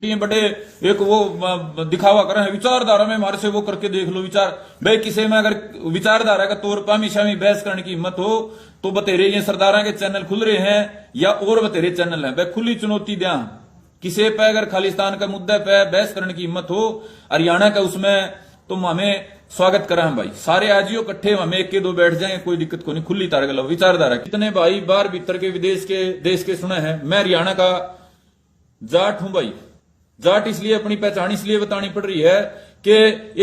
ये बड़े एक वो दिखावा कर रहे हैं विचारधारा में हमारे से वो करके देख लो विचार भाई किसी में अगर विचारधारा का तौर पर हमेशा में बहस करने की हिम्मत हो तो बतेरे ये सरदारा के चैनल खुल रहे हैं या और बतेरे चैनल हैं भाई खुली चुनौती दिया किसी पे अगर खालिस्तान का मुद्दे पे बहस करने की हिम्मत हो हरियाणा का उसमें तुम हमें स्वागत करा भाई सारे आजियो इकट्ठे हमें एक के दो बैठ जाए कोई दिक्कत को नहीं खुली तार गलो विचारधारा कितने भाई बाहर भीतर के विदेश के देश के सुने हैं मैं हरियाणा का जाट हूं भाई जाट इसलिए अपनी पहचान इसलिए बतानी पड़ रही है कि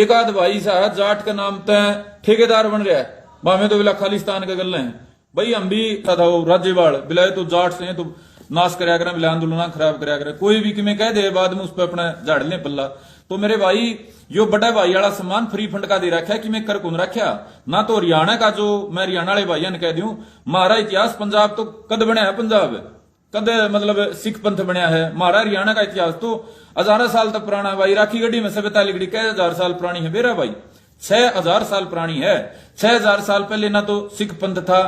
एक आध भाई साहब जाट का नाम तय ठेकेदार बन रहा है भावे तो बिला खालिस्तान का गल है भाई हम भी था राज्यपाल बिलाए तो जाट से तो नाश कराया करें बिला आंदोलन खराब कराया करें कोई भी कि कह दे बाद में उस पर अपना झाड़ ले पल्ला तो मेरे भाई यो बड़ा भाई वाला सम्मान फ्री फंड का दे रखा है कि मैं कर कौन रखा ना तो हरियाणा का जो मैं हरियाणा वाले भाइयों ने कह दूं हमारा इतिहास पंजाब तो कद बनया है पंजाब कद मतलब सिख पंथ बनया है हमारा हरियाणा का इतिहास तो 1000 साल तक पुराना है भाई राखी गढ़ी में से 42 कह 1000 साल पुरानी है मेरा भाई 6000 साल पुरानी है 6000 साल पहले ना तो सिख पंथ था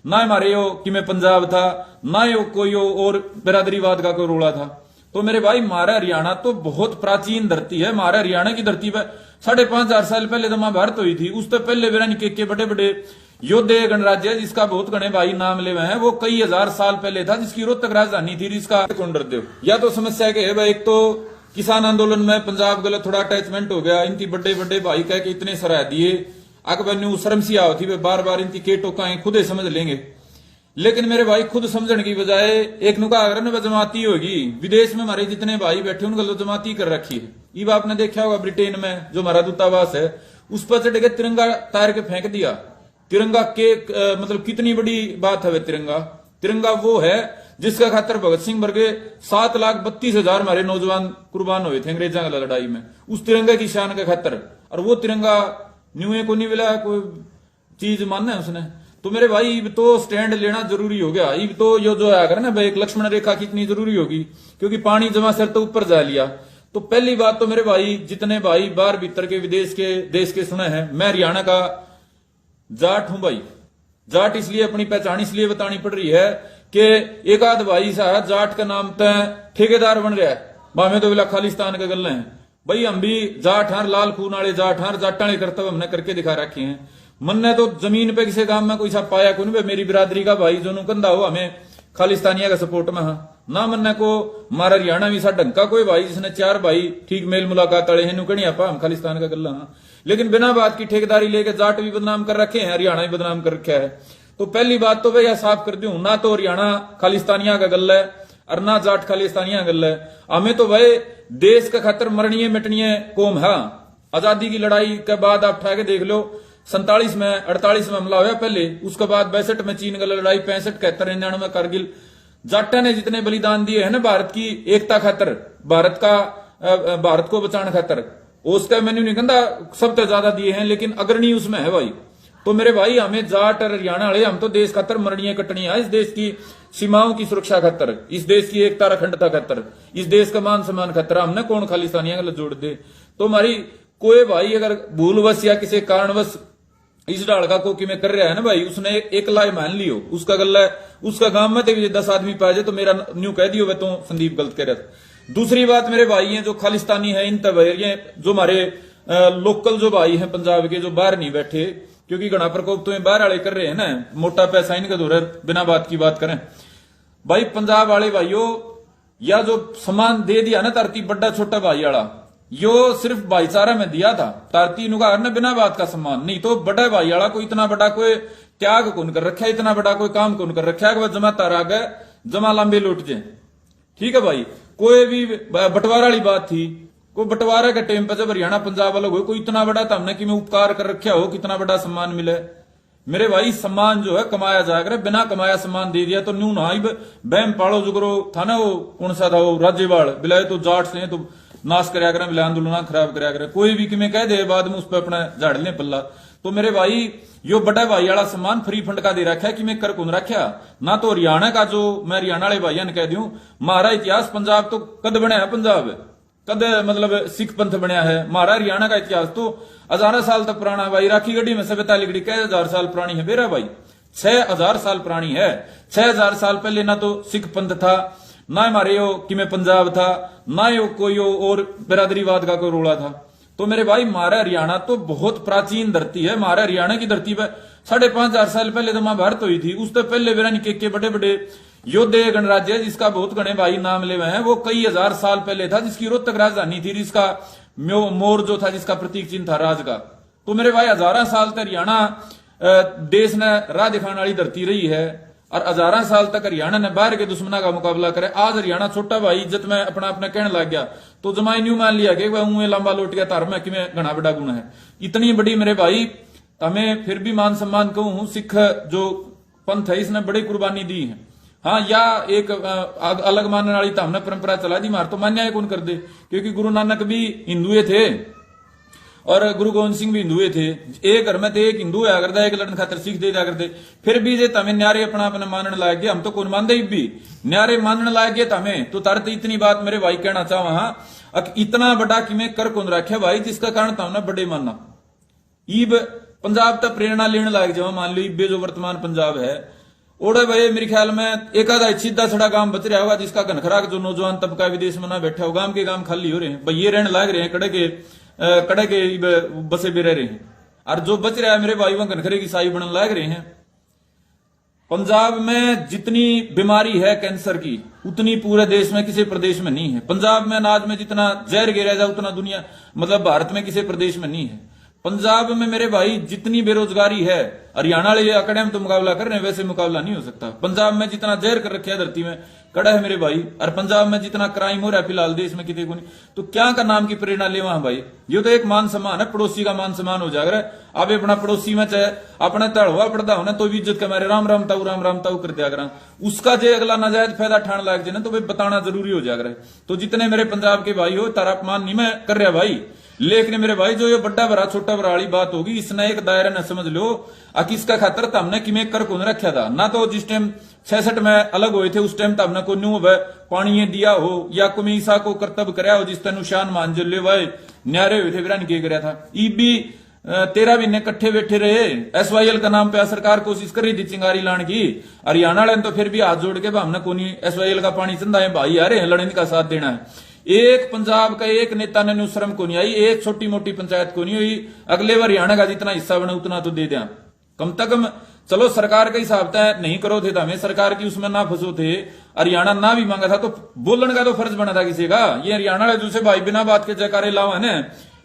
ना हमारे यो कि मैं पंजाब था ना यो कोई और बिरादरीवाद का कोई रोड़ा था तो मेरे भाई हमारा हरियाणा तो बहुत प्राचीन धरती है हमारा हरियाणा की धरती पर 5500 साल पहले तो महाभारत हुई थी उससे पहले बिरानी के बड़े बड़े योद्धे गणराज्य है जिसका बहुत गणे भाई नाम ले हुए हैं वो कई हजार साल पहले था जिसकी रोहतक राजधानी थी जिसका कौन डर दो या तो समस्या के है भाई एक तो किसान आंदोलन में पंजाब गलत थोड़ा अटैचमेंट हो गया इनकी बड़े बड़े भाई कह के इतने सराह दिए अकबर न्यू शर्म सी होती वे बार बार इनकी के टोकाएं खुद ही समझ लेंगे लेकिन मेरे भाई खुद समझने की बजाय एक नुका अगर जमाती होगी विदेश में हमारे जितने भाई बैठे उनको तो जमाती कर रखी है ये आपने देखा होगा ब्रिटेन में जो हमारा दूतावास है उस पर चढ़ के तिरंगा तार के फेंक दिया तिरंगा के मतलब कितनी बड़ी बात है तिरंगा तिरंगा वो है जिसका खातर भगत सिंह वर्गे 7,32,000 हमारे नौजवान कुर्बान हुए थे अंग्रेजों की लड़ाई में उस तिरंगे की शान के खातर और वो तिरंगा न्यूए को नहीं मिला कोई चीज मानना है उसने तो मेरे भाई अब तो स्टैंड लेना जरूरी हो गया अब तो ये जो है ना भाई एक लक्ष्मण रेखा कितनी जरूरी होगी क्योंकि पानी जमा सर तो ऊपर जा लिया तो पहली बात तो मेरे भाई जितने भाई बाहर भीतर के विदेश के देश के सुने हैं मैं हरियाणा का जाट हूं भाई जाट इसलिए अपनी पहचान इसलिए बतानी पड़ रही है कि एक आध भाई साहब जाट का नाम तय ठेकेदार बन रहा है भावे तो बिला खालिस्तान का गल है भाई हम भी जाट हार लाल खून वाले जाट हार जाटा वाले कर्तव्य हमने करके दिखा रखे हैं मन ने तो जमीन पे किसी काम में कोई सा पाया कौन मेरी बिरादरी का भाई जो कंधा हो हमें खालिस्तानिया का सपोर्ट में हाँ ना मन को हमारा हरियाणा भी सा ढंग का कोई भाई जिसने 4 भाई ठीक मेल मुलाकात अड़े हैं नुकड़ी आपा हम खालिस्तान का गल्ला हाँ लेकिन बिना बात की ठेकेदारी लेके जाट भी बदनाम कर रखे हैं हरियाणा भी बदनाम कर रखा है तो पहली बात तो भैया साफ कर दूं ना तो हरियाणा खालिस्तानिया का गल्ला है और ना जाट खालिस्तानिया गल्ला है हमें तो भाई देश का खातर मरनीय मिटनीय कौम है आजादी की लड़ाई के बाद आप उठा के देख लो 47 में 48 में हमला हुआ पहले उसके बाद 62 में चीन का लड़ाई 65 71 99 कारगिल जाटा ने जितने बलिदान दिए हैं ना भारत की एकता खातर भारत को बचाने खातर उसका मैंने नहीं कहता सबसे ज्यादा दिए हैं लेकिन अग्रणी उसमें है भाई तो मेरे भाई हमें जाट और हरियाणा वाले हम तो देश खातर मरनी कटनी है इस देश की सीमाओं की सुरक्षा खातर इस देश की एकता अखंडता खातर इस देश का मान सम्मान खातर हमने कौन खालिस्तानिया गलत जोड़ दे तो हमारी कोई भाई अगर भूलवश या किसी कारणवश इस डालका को कि मैं कर रहा है ना भाई उसने एक लाई मान लियो उसका गल्ला है उसका गांव में 10 आदमी पाए जाए तो मेरा न्यू कह दियो वे तो संदीप गलत कह रहा था दूसरी बात मेरे भाई हैं जो खालिस्तानी है इन तबैरिये जो हमारे लोकल जो भाई हैं पंजाब के जो बाहर नहीं बैठे क्योंकि घना प्रकोप तो बाहर वाले कर रहे हैं ना मोटा पैसा इनका दो बिना बात की बात करें भाई पंजाब वाले भाइयों या जो सम्मान दे दिया ना धरती बड़ा छोटा भाई वाला यो सिर्फ भाईचारा में दिया था तारती नुकार ने बिना बात का सम्मान नहीं तो बड़ा भाई वाला को इतना बड़ा कोई त्याग कौन कर रखा है इतना बड़ा कोई काम कौन कर रखा है कि जमा तारा गए जमा लंबे लौट जाए ठीक है भाई कोई भी बंटवारा वाली बात थी कोई बंटवारा के टाइम पर जब हरियाणा पंजाब अलग हो कोई इतना बड़ा था हमने कि मैं उपकार कर रखा हो कितना बड़ा सम्मान मिले मेरे भाई सम्मान जो है कमाया जाकर बिना कमाया सम्मान दे दिया तो न्यू ना बहम पाड़ो जुगरो था ना वो कौन सा था वो राज्यपाल बिलाए तो जाट से तो नाश कराया करें बिला आंदोलन खराब कराया करें कोई भी कि मैं कह दे बाद में उस पर अपना झाड़ ले पल्ला तो मेरे भाई यो बड़ा भाई वाला सम्मान फ्री फंड का दे रखा है कि मैं कर कौन रखा ना तो हरियाणा का जो मैं हरियाणा वाले भाइयों ने कह दूं हमारा इतिहास पंजाब तो कद बनया है पंजाब कद मतलब सिख पंथ बनया है हमारा हरियाणा का इतिहास तो 1000 साल तक पुराना है भाई राखी गढ़ी में से 42 कह 1000 साल पुरानी है मेरा भाई 6000 साल पुरानी है 6000 साल पहले ना तो सिख पंथ था ना हमारे यो कि मैं पंजाब था, ना यो कोई और बिरादरीवाद का कोई रोला था। तो मेरे भाई हमारा हरियाणा तो बहुत प्राचीन धरती है। हमारे हरियाणा की धरती पर 5,500 साल पहले तो महाभारत हुई थी। उससे पहले वीरानी के बड़े बड़े योद्धे गणराज्य जिसका बहुत गणे भाई नाम ले हुए हैं, वो कई हजार साल पहले था, जिसकी रोहतक राजधानी थी, जिसका मोर जो था, जिसका प्रतीक चिन्ह था राज का। तो मेरे भाई हजारा साल तक हरियाणा देश ने राह दिखाने वाली धरती रही है, और हजारा साल तक हरियाणा ने बाहर के दुश्मना का मुकाबला करे। आज हरियाणा छोटा भाई इज्जत में अपना अपना कहने लग गया, तो जमाई न्यू मान लिया कि वह लंबा लौट गया तार में कि मैं घना बड़ा गुण है। इतनी बड़ी मेरे भाई हमें फिर भी मान सम्मान कहूं, सिख जो पंथ है इसने बड़ी कुर्बानी दी है। हाँ, या एक अलग मानने वाली तो हमने परंपरा चला दी, मार तो मान्या कौन कर दे, क्योंकि गुरु नानक भी हिंदुए थे और गुरु गोविंद सिंह भी हिंदुए थे। एक घर में थे, एक हिंदू है करता, एक लड़न खातर सिख दे दिया करते। फिर भी जे तमें न्यारे अपना अपना मानने लायक गए, हम तो कौन मानते भी न्यारे मानने लायक गए तमें। तो तार इतनी बात मेरे भाई कहना चाह वहां, इतना बड़ा कि मैं कर कौन रखा भाई, जिसका कारण तमने बड़े मानना। ईब पंजाब तक प्रेरणा लेने लायक जब मान लो इबे जो वर्तमान पंजाब है, ओडे भाई मेरे ख्याल में एक आधा सीधा सड़ा गांव बच रहा होगा, जिसका घनखराक जो नौजवान तबका विदेश में ना बैठा हो, गांव के गांव खाली हो रहे हैं, ये रहने लाग रहे हैं, कड़े के बसे भी रह रहे हैं। और जो बच रहा है मेरे भाई वहां घनखरे की साई बनने लाग रहे हैं। पंजाब में जितनी बीमारी है कैंसर की, उतनी पूरे देश में किसी प्रदेश में नहीं है। पंजाब में अनाज में जितना जहर गिरा जाए उतना दुनिया मतलब भारत में किसी प्रदेश में नहीं है। पंजाब में मेरे भाई जितनी बेरोजगारी है, हरियाणा वाले आंकड़े में तो मुकाबला कर रहे हैं, वैसे मुकाबला नहीं हो सकता। पंजाब में जितना जहर कर रखा है धरती में कड़ा है मेरे भाई, और पंजाब में जितना क्राइम हो रहा है फिलहाल देश में किसी को नहीं, तो क्या का नाम की प्रेरणा ले वहां भाई। ये तो एक मान सम्मान है, पड़ोसी का मान सम्मान हो जाएगा। अब अपना पड़ोसी में चाहे अपने तड़वा पड़ता हो ना, तो भी इज्जत के मारे राम राम ताऊ कर दिया करा। उसका जो अगला नाजायज फायदा ठान लाग जाए ना, तो भाई बताना जरूरी हो जाएगा। तो जितने मेरे पंजाब के भाई हो, तारा अपमान नहीं मैं कर रहा भाई, लेकिन मेरे भाई जो ये बड़ा बड़ा छोटा बड़ा वाली बात होगी, इसने एक दायरा न समझ लो। किसका खातर तो हमने कि कर कौन रखा था ना, तो जिस टाइम 66 में अलग हुए थे उस टाइम तो हमने को न्यू पानी दिया हो या कुमीसा को कर्तव्य कराया हो, जिस तरह शान मान जो ले भाई न्यारे हुए थे विरान किया गया था। ईबी 13 महीने कट्ठे बैठे रहे, SYL का नाम पे सरकार कोशिश कर रही थी चिंगारी लाने की। हरियाणा वाले तो फिर भी हाथ जोड़ के हमने कोनी SYL का पानी चंदा है भाई, आ रहे हैं लड़ने का साथ देना है। एक पंजाब का एक नेता ने शर्म को नहीं आई, एक छोटी मोटी पंचायत को नहीं हुई। अगले बार हरियाणा का जितना हिस्सा बने उतना तो दे दें कम से कम। चलो सरकार का हिसाब तय नहीं करो थे, हमें सरकार की उसमें ना फंसो थे। हरियाणा ना भी मांगा था तो बोलने का तो फर्ज बना था किसी का। ये हरियाणा वाले दूसरे भाई बिना बात के जयकारे लावा है,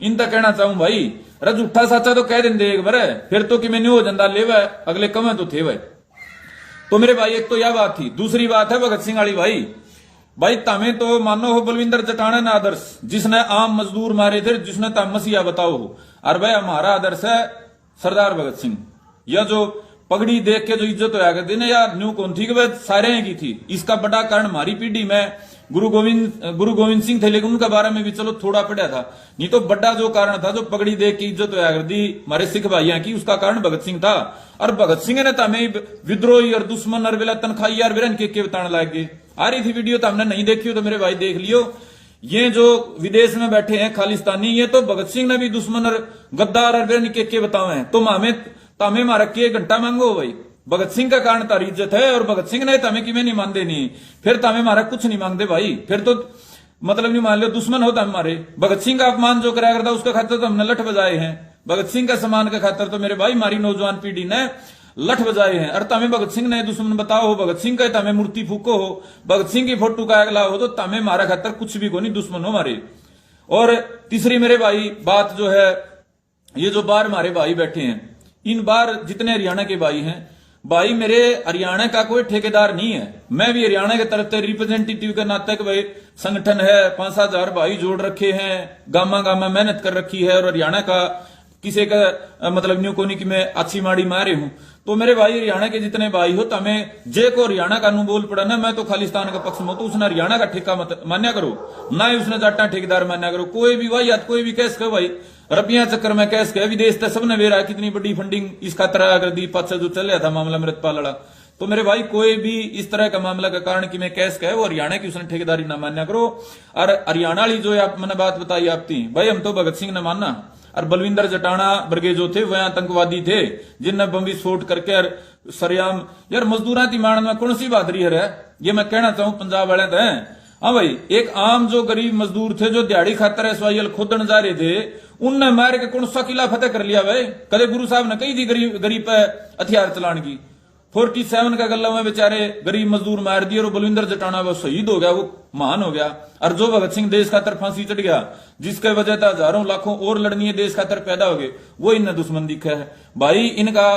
इन तक कहना चाहूं भाई, अरे झूठा सच्चा तो कह देंगे एक बार, फिर तो कि मैंने हो जंदा ले वह अगले कम तो थे भाई। तो मेरे भाई एक तो यह बात थी। दूसरी बात है भगत सिंह वाली भाई तमें तो मानो हो बलविंदर चटाना ना आदर्श, जिसने आम मजदूर मारे थे, जिसने तम मसीहा बताओ हो। और भाई हमारा आदर्श है सरदार भगत सिंह। यह जो पगड़ी देख के जो इज्जत होया करती ना यार, न्यू कौन थी कि वह सारे की थी। इसका बड़ा कारण हमारी पीढ़ी में गुरु गोविंद सिंह थे, लेकिन उनके बारे में भी चलो थोड़ा पढ़ा था, नहीं तो बड़ा जो कारण था जो पगड़ी देख के इज्जत होया करती हमारे सिख भाइयों की, उसका कारण भगत सिंह था। और भगत सिंह ने तमें विद्रोही और दुश्मन और बेला तनखाई और बिरन के बताने लगे। आ रही थी वीडियो, तो हमने नहीं देखी हो तो मेरे भाई देख लियो। ये जो विदेश में बैठे हैं खालिस्तानी, ये तो भगत सिंह ने भी दुश्मन और गद्दार और बिरन के बताए हैं। तो हमें मारा के घंटा मांगो भाई, भगत सिंह का कारण तारी इज्जत है, और भगत सिंह ने तमें कि मैं नहीं मानते नहीं, फिर तमें मारा कुछ नहीं मांगते भाई, फिर तो मतलब नहीं मान लो दुश्मन हो तमें मारे। भगत सिंह का अपमान जो कराया करता उसका खातर तो हमने लठ बजाए हैं, भगत सिंह का सम्मान का खातर तो मेरे भाई हमारी नौजवान पीढ़ी ने लठ बजाए हैं। और तमें भगत सिंह ने दुश्मन बताओ हो, भगत सिंह का तमें मूर्ति फूको हो, भगत सिंह की फोटो का अगला हो, तो तमें मारा खातर कुछ भी को नहीं, दुश्मन हो मारे। और तीसरी मेरे भाई बात जो है, ये जो बाहर हमारे भाई बैठे हैं, इन बार जितने हरियाणा के भाई हैं, भाई मेरे हरियाणा का कोई ठेकेदार नहीं है। मैं भी हरियाणा के तरफ से रिप्रेजेंटेटिव के नाते भाई संगठन है, 5-7 हजार भाई जोड़ रखे हैं, गामा गामा मेहनत कर रखी है, और हरियाणा का किसी का मतलब न्यू कोनी की मैं अच्छी माड़ी मारे हूं। तो मेरे भाई हरियाणा के जितने भाई हो, तमें जे को हरियाणा का नु बोल पड़ा ना, मैं तो खालिस्तान का पक्ष में, तो उसने हरियाणा का ठेका मत मान्या करो, ना ही उसने जाटा ठेकेदार मान्या करो। कोई भी भाई याद कोई भी कैस कहो भाई, रुपया चक्कर में कैस कहे, विदेश तक सबने वेरा कितनी बड़ी फंडिंग इस खातर कर दी, पास जो चल रहा था मामला अमृतपाल वाला। तो मेरे भाई कोई भी इस तरह का मामला का कारण कि मैं कैस कहे, वो हरियाणा की उसने ठेकेदारी ना मान्या करो। और हरियाणा वाली जो आप मैंने बात बताई आपकी भाई, हम तो भगत सिंह ने मानना, और बलविंदर जटाना बरगे जो थे वह आतंकवादी थे जिनने बम विस्फोट करके और सरेआम यार मजदूरा की मान में कौन सी बहादुरी है ये मैं कहना चाहूं पंजाब वाले तो है। हाँ भाई, एक आम जो गरीब मजदूर थे जो दिहाड़ी खातर एसवाईएल खोदन जा रहे थे उनने मार के कौन सा किला फतेह कर लिया भाई। कदे गुरु साहब ने कही थी गरीब पे हथियार चलाने की। 47 का गल्ला में बेचारे गरीब मजदूर मार दिए और बलविंदर जटाना वो शहीद हो गया, वो महान हो गया। और जो भगत सिंह देश खातर फांसी चढ़ गया जिसके वजह से हजारों लाखों और लड़नी देश खातर पैदा हो गए, वो इन्हें दुश्मन दिखा है भाई। इनका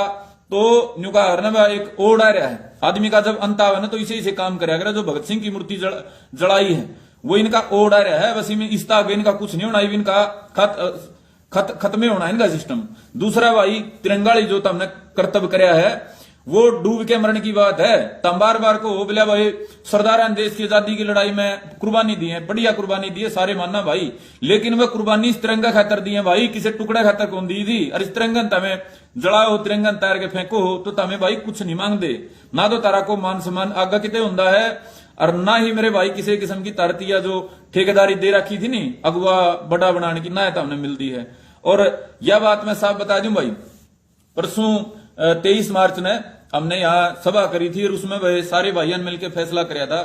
तो न्यू का हरना एक ओढ़ आ रहा है आदमी का जब अंत आवे ना तो इसे इसे काम करेगा। जो भगत सिंह की मूर्ति जड़ाई है वो इनका ओढ़ आ रहा है, बस इनमें आगे इनका कुछ नहीं होना, इनका खत्म होना इनका सिस्टम। दूसरा भाई तिरंगाली जो हमने कर्तव्य कराया है वो डूब के मरण की बात है। तम बार बार को हो बोला भाई सरदार ने देश की आजादी की लड़ाई में कुर्बानी दी है, बढ़िया कुर्बानी दी है, सारे मानना भाई, लेकिन वह कुर्बानी इस तिरंगा खातर दी है भाई, किसी टुकड़े खातर कौन दी थी। और इस तिरंगन तमें जड़ाओ तिरंगन तैर के फेंको तो तमें भाई कुछ नहीं मांग दे, ना तो तारा को मान सम्मान आगा किते होंदा है और ना ही मेरे भाई किसी किस्म की तारतिया जो ठेकेदारी दे रखी थी नी अगुआ बड़ा बनाने की ना है हमने मिलती है। और यह बात मैं साफ बता दूं भाई, परसों 23 मार्च ने हमने यहाँ सभा करी थी और उसमें भाई सारे भाइयों ने मिलकर फैसला कराया था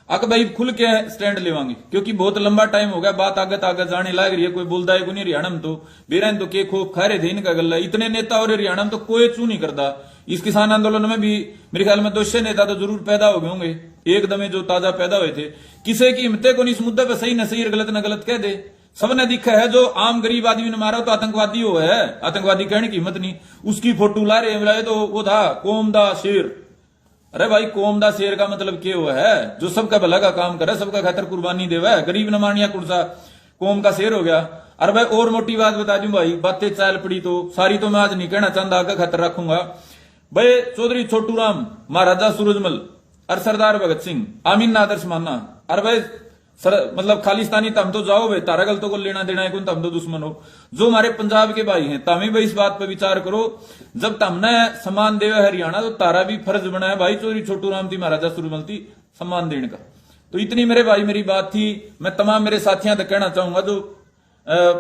अक भाई खुल के स्टैंड लेवांगे, क्योंकि बहुत लंबा टाइम हो गया, बात आगे आगे जाने लग रही है, कोई बोलता है को नहीं। हरियाणा में तो बेरन तो के खूब खा रहे थे इनका गल्ला, इतने नेता और हरियाणा में तो कोई चू नहीं करता। इस किसान आंदोलन में भी मेरे ख्याल में 200 नेता तो जरूर पैदा हो गए होंगे एकदम जो ताजा पैदा हुए थे। किसी की हिम्मतें को इस मुद्दे पर सही न सही और गलत न गलत कह दे। सबने दिखा है जो आम गरीब आदमी ने मारा तो आतंकवादी हो है, आतंकवादी कहने की हिम्मत नहीं। उसकी फोटो ला रहे तो वो था कौम दा शेर। अरे भाई कौम दा शेर का मतलब क्या हुआ है, जो सबका भला का काम करे, सबका खातर कुर्बानी देवा है, गरीब न मानिया कुर्सा कौम का शेर हो गया। अरे भाई और मोटी बात बता दूं भाई, बातें चाल पड़ी तो सारी तो मैं आज नहीं कहना चाहता, आगे खातर रखूंगा भाई। चौधरी छोटू राम, महाराजा सूरजमल और सरदार भगत सिंह आमीन ना आदर्श मानना। अरे भाई मतलब खालिस्तानी तम तो जाओ भाई, तारा गलतों को लेना देना है कौन, तम तो दुश्मन हो। जो हमारे पंजाब के भाई हैं तमें भाई इस बात पर विचार करो, जब तमने सम्मान देवे हरियाणा तो तारा भी फर्ज बना है भाई चौधरी छोटू राम थी महाराजा सूरजमल थी सम्मान देने का। तो इतनी मेरे भाई मेरी बात थी। मैं तमाम मेरे साथियों तक कहना चाहूंगा जो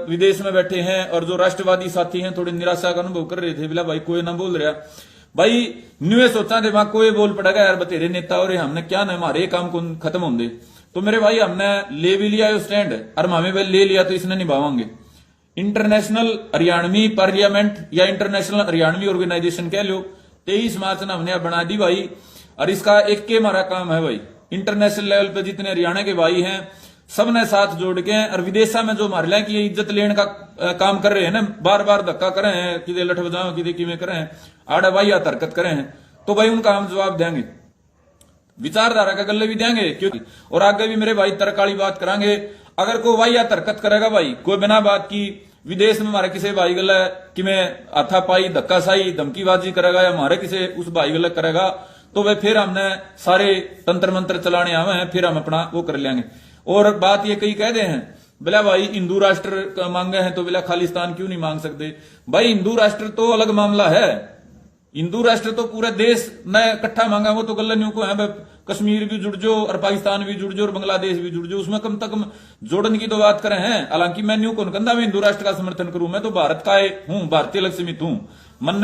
विदेश में बैठे हैं और जो राष्ट्रवादी साथी हैं थोड़ी निराशा का अनुभव कर रहे थे, बोला भाई कोई ना बोल रहा भाई, न्यू सोचा दे वहां कोई बोल पड़ेगा यार बतेरे नेता और हमने क्या ना हमारे काम को खत्म होंगे। तो मेरे भाई हमने ले भी लिया स्टैंड और हमें भाई ले लिया तो इसने निभावांगे। इंटरनेशनल हरियाणवी पार्लियामेंट या इंटरनेशनल हरियाणवी ऑर्गेनाइजेशन कह लो, 23 मार्च ने हमने बना दी भाई। और इसका एक के हमारा काम है भाई, इंटरनेशनल लेवल पे जितने हरियाणा के भाई हैं सबने साथ जोड़ के और विदेशा में जो हमारे लिए की इज्जत लेने का काम कर रहे हैं ना, बार बार धक्का कर रहे हैं, किधे लठ बजाओ किधे किमें कर रहे हैं, आड़ा भाई या हरकत करे हैं, तो भाई उनका हम जवाब देंगे, विचारधारा का गले भी देंगे क्योंकि। और आगे भी मेरे भाई तर्क वाली बात करांगे। अगर कोई भाई या हरकत करेगा भाई कोई बिना बात की विदेश में हमारे किसी भाई गला कि मैं हाथापाई धक्काशाही धमकीबाजी करेगा या हमारे किसी उस भाई गला करेगा तो वे फिर हमने सारे तंत्र मंत्र चलाने आवे हैं, फिर हम अपना वो कर लेंगे। और बात ये कई कह दे हैं बोला भाई हिंदू राष्ट्र मांगे हैं तो बोला खालिस्तान क्यों नहीं मांग सकते। भाई हिंदू राष्ट्र तो अलग मामला है, हिंदू राष्ट्र तो पूरे देश ने इकट्ठा मांगा, वो तो गल्ला को है कश्मीर भी जुड़ जो और पाकिस्तान भी जुड़ जो और बांग्लादेश भी जुड़ जो, उसमें कम तक जोड़ने की तो बात करें हैं। हालांकि मैं न्यू कौन कंधा मैं हिंदू राष्ट्र का समर्थन करूं, मैं तो भारत का हूं, भारतीय लक्ष्मित हूं। मन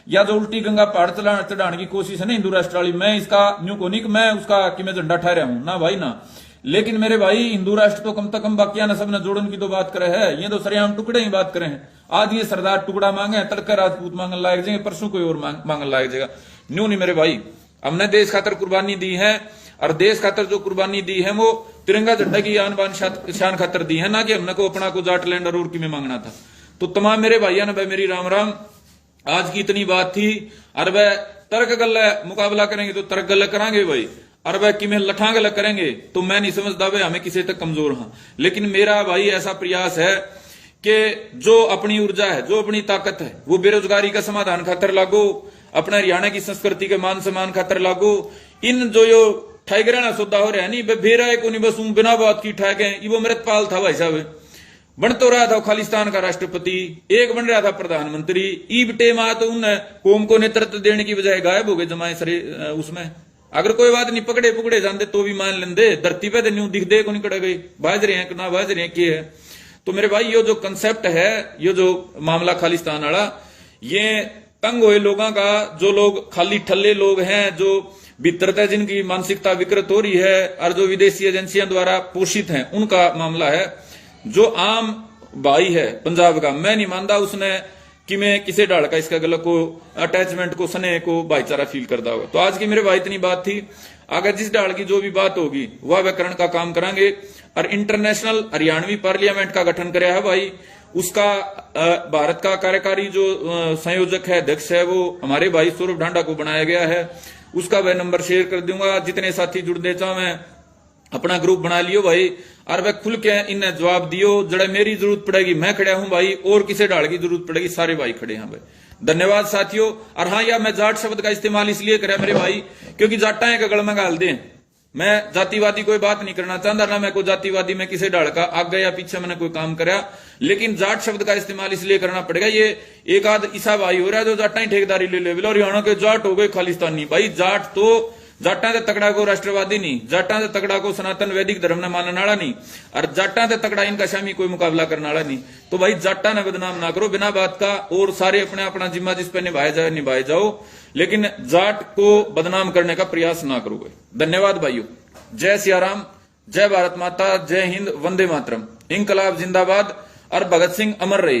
या जो उल्टी गंगा पहाड़ चढ़ाने की कोशिश है ना हिंदू राष्ट्र वाली, मैं इसका न्यू को नहीं मैं उसका कि मैं झंडा ठहरा हूं ना भाई ना। लेकिन मेरे भाई हिंदू राष्ट्र तो कम से कम बाकिया न सब ने जोड़न की तो बात करे है, ये तो सरेआम टुकड़े ही बात करें हैं। आज ये सरदार टुकड़ा मांगे, तड़का राजपूत मांगन लायक जाएंगे, परसों कोई और मांगन लायक जाएगा। न्यू नहीं मेरे भाई, हमने देश खातर कुर्बानी दी है और देश खातर जो कुर्बानी दी है वो तिरंगा झंडा की आन बान शान खातर दी है, ना कि हमने को अपना को जाटलैंड और उर्की में मांगना था। तो तमाम मेरे भाइयों ने भाई मेरी राम राम, आज की इतनी बात थी। और वह तर्क गल मुकाबला करेंगे तो तर्क गल करांगे भाई, और वह कि मैं लठा गल करेंगे तो मैं नहीं समझता भाई हमें किसी तक कमजोर हाँ। लेकिन मेरा भाई ऐसा प्रयास है कि जो अपनी ऊर्जा है जो अपनी ताकत है वो बेरोजगारी का समाधान खातर लागू, अपने हरियाणा की संस्कृति के मान सम्मान खातर लागू। इन जो यो ठाइगराना सौदा हो रहा है नहीं बेरा है को नहीं बस बिना बात की ठाके वो मृतपाल था भाई साहब, बन तो रहा था खालिस्तान का राष्ट्रपति, एक बन रहा था प्रधानमंत्री, ईब टेम आ तो उन कौम को नेतृत्व देने की बजाय गायब हो गए जमाए सरे उसमें। अगर कोई बात नहीं पकड़े पुकड़े जाते तो भी मान लेंदे, धरती पे न्यू दिख दे को नहीं कड़े गई बाज रहे हैं ना बाज रहे हैं है। तो मेरे भाई ये जो कंसेप्ट है, ये जो मामला खालिस्तान वाला, ये तंग हुए लोगों का, जो लोग खाली ठल्ले लोग हैं, जो भीतरता जिनकी मानसिकता विकृत हो रही है और जो विदेशी एजेंसियों द्वारा पोषित हैं, उनका मामला है। जो आम भाई है पंजाब का, मैं नहीं मानता उसने कि मैं किसे डाल का इसका गलत को अटैचमेंट को, स्नेह को, भाईचारा फील करता होगा। तो आज की मेरे भाई इतनी बात थी। अगर जिस डाल की जो भी बात होगी वह व्याकरण का काम करेंगे। और इंटरनेशनल हरियाणवी पार्लियामेंट का गठन कराया है भाई, उसका भारत का कार्यकारी जो संयोजक है, अध्यक्ष है, वो हमारे भाई सौरभ ढांडा को बनाया गया है। उसका वह नंबर शेयर कर दूंगा। जितने साथी जुड़ने चाहे अपना ग्रुप बना लियो भाई, और वह खुल के इन्हें जवाब दियो। जड़ा मेरी जरूरत पड़ेगी मैं खड़ा हूं भाई, और किसे डाल की जरूरत पड़ेगी सारे भाई खड़े हैं भाई। धन्यवाद साथियों। और हाँ, या मैं जाट शब्द का इस्तेमाल इसलिए करा मेरे भाई, क्योंकि जाटा का गल में गाल दे। मैं जातिवादी कोई बात नहीं करना चाहता ना, मैं कोई जातिवादी में किसे डाल का आगे या पीछे मैंने कोई काम करा, लेकिन जाट शब्द का इस्तेमाल इसलिए करना पड़ेगा। ये एक आध ईसा भाई हो रहा है जो जाटा ही ठेकेदारी ले ले, और हरियाणा के जाट हो गए खालिस्तानी। भाई जाट तो जाटा से तकड़ा को राष्ट्रवादी नहीं, जाटा से तकड़ा को सनातन वैदिक धर्म ने मानने वाला नहीं, और जाटा से तकड़ा इनका शामी कोई मुकाबला करने वाला नहीं। तो भाई जाटा ने बदनाम ना करो बिना बात का, और सारे अपने अपना जिम्मा जिस पे निभाए जाओ, लेकिन जाट को बदनाम करने का प्रयास ना करो। धन्यवाद भाइयों। जय सिया राम, जय भारत माता, जय हिंद, वंदे मातरम, इंकलाब जिंदाबाद, और भगत सिंह अमर रहे।